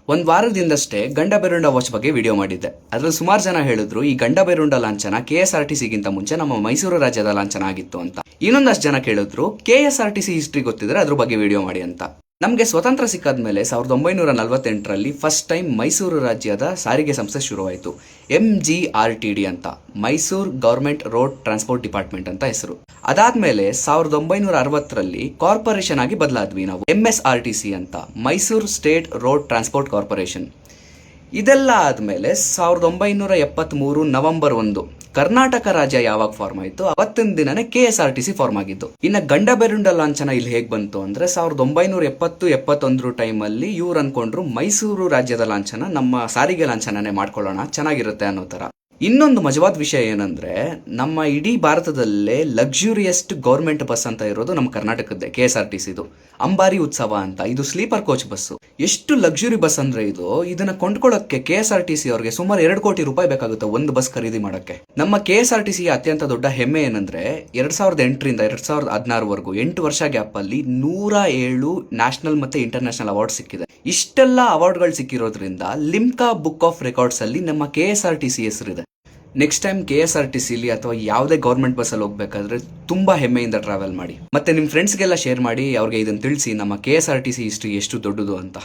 ಒಂದು ವಾರದಿಂದಷ್ಟೇ ಗಂಡ ಬೆರುಂಡ ವಾಚ್ ಬಗ್ಗೆ ವಿಡಿಯೋ ಮಾಡಿದ್ದೆ. ಅದ್ರಲ್ಲಿ ಸುಮಾರು ಜನ ಹೇಳಿದ್ರು ಈ ಗಂಡ ಬೆರುಂಡ ಲಾಂಛನ KSRTCಗಿಂತ ಮುಂಚೆ ನಮ್ಮ ಮೈಸೂರು ರಾಜ್ಯದ ಲಾಂಛನ ಆಗಿತ್ತು ಅಂತ. ಇನ್ನೊಂದಷ್ಟು ಜನ ಕೇಳಿದ್ರು KSRTC ಹಿಸ್ಟ್ರಿ ಗೊತ್ತಿದ್ರೆ ಅದ್ರ ಬಗ್ಗೆ ವಿಡಿಯೋ ಮಾಡಿ ಅಂತ. ನಮಗೆ ಸ್ವತಂತ್ರ ಸಿಕ್ಕಾದ್ಮೇಲೆ 1948ರಲ್ಲಿ ಫಸ್ಟ್ ಟೈಮ್ ಮೈಸೂರು ರಾಜ್ಯದ ಸಾರಿಗೆ ಸಂಸ್ಥೆ ಶುರುವಾಯಿತು. MGRTD ಅಂತ, Mysuru government road transport department ಅಂತ ಹೆಸರು. ಅದಾದ್ಮೇಲೆ 1960ರಲ್ಲಿ ಕಾರ್ಪೊರೇಷನ್ ಆಗಿ ಬದಲಾದ್ವಿ ನಾವು, MSRTC ಅಂತ, Mysuru state road transport corporation. ಇದೆಲ್ಲ ಆದಮೇಲೆ 1973 ನವೆಂಬರ್ 1 ಕರ್ನಾಟಕ ರಾಜ್ಯ ಯಾವಾಗ ಫಾರ್ಮ್ ಆಯಿತು ಅವತ್ತಿನ ದಿನನೇ KSRTC ಫಾರ್ಮ್ ಆಗಿದ್ದು. ಇನ್ನು ಗಂಡ ಬೆರುಂಡ ಲಾಂಛನ ಇಲ್ಲಿ ಹೇಗೆ ಬಂತು ಅಂದ್ರೆ 1970-71 ಟೈಮಲ್ಲಿ ಇವ್ರು ಅನ್ಕೊಂಡ್ರು ಮೈಸೂರು ರಾಜ್ಯದ ಲಾಂಛನ ನಮ್ಮ ಸಾರಿಗೆ ಲಾಂಛನನೇ ಮಾಡ್ಕೊಳ್ಳೋಣ, ಚೆನ್ನಾಗಿರುತ್ತೆ ಅನ್ನೋ ಥರ. ಇನ್ನೊಂದು ಮಜವಾದ ವಿಷಯ ಏನಂದ್ರೆ ನಮ್ಮ ಇಡೀ ಭಾರತದಲ್ಲೇ ಲಕ್ಸುರಿಯಸ್ಟ್ ಗೌರ್ಮೆಂಟ್ ಬಸ್ ಅಂತ ಇರೋದು ನಮ್ಮ ಕರ್ನಾಟಕದ್ದೇ KSRTCದು. ಅಂಬಾರಿ ಉತ್ಸವ ಅಂತ, ಇದು ಸ್ಲೀಪರ್ ಕೋಚ್ ಬಸ್ಸು. ಎಷ್ಟು ಲಕ್ಸುರಿ ಬಸ್ ಅಂದ್ರೆ ಇದನ್ನ ಕೊಂಡ್ಕೊಳ್ಳೋಕೆ KSRTC ಅವ್ರಿಗೆ ಸುಮಾರು 2 ಕೋಟಿ ರೂಪಾಯಿ ಬೇಕಾಗುತ್ತೆ ಒಂದು ಬಸ್ ಖರೀದಿ ಮಾಡಕ್ಕೆ. ನಮ್ಮ KSRTC ಅತ್ಯಂತ ದೊಡ್ಡ ಹೆಮ್ಮೆ ಏನಂದ್ರೆ 2008ರಿಂದ 2016ವರೆಗೂ 8 ವರ್ಷ ಗ್ಯಾಪ್ ಅಲ್ಲಿ 107 ನ್ಯಾಷನಲ್ ಮತ್ತೆ ಇಂಟರ್ನ್ಯಾಷನಲ್ ಅವಾರ್ಡ್ ಸಿಕ್ಕಿದೆ. ಇಷ್ಟೆಲ್ಲ ಅವಾರ್ಡ್ಗಳು ಸಿಕ್ಕಿರೋದ್ರಿಂದ ಲಿಮ್ಕಾ ಬುಕ್ ಆಫ್ ರೆಕಾರ್ಡ್ಸ್ ಅಲ್ಲಿ ನಮ್ಮ KSRTC ಹೆಸರಿದೆ. ನೆಕ್ಸ್ಟ್ ಟೈಮ್ KSRTCಲಿ ಅಥವಾ ಯಾವುದೇ ಗೌರ್ಮೆಂಟ್ ಬಸ್ಸಲ್ಲಿ ಹೋಗ್ಬೇಕಾದ್ರೆ ತುಂಬಾ ಹೆಮ್ಮೆಯಿಂದ ಟ್ರಾವೆಲ್ ಮಾಡಿ. ಮತ್ತೆ ನಿಮ್ಮ ಫ್ರೆಂಡ್ಸ್ಗೆಲ್ಲ ಶೇರ್ ಮಾಡಿ, ಅವ್ರಿಗೆ ಇದನ್ನು ತಿಳಿಸಿ ನಮ್ಮ KSRTC ಹಿಸ್ಟ್ರಿ ಎಷ್ಟು ದೊಡ್ಡದು ಅಂತ.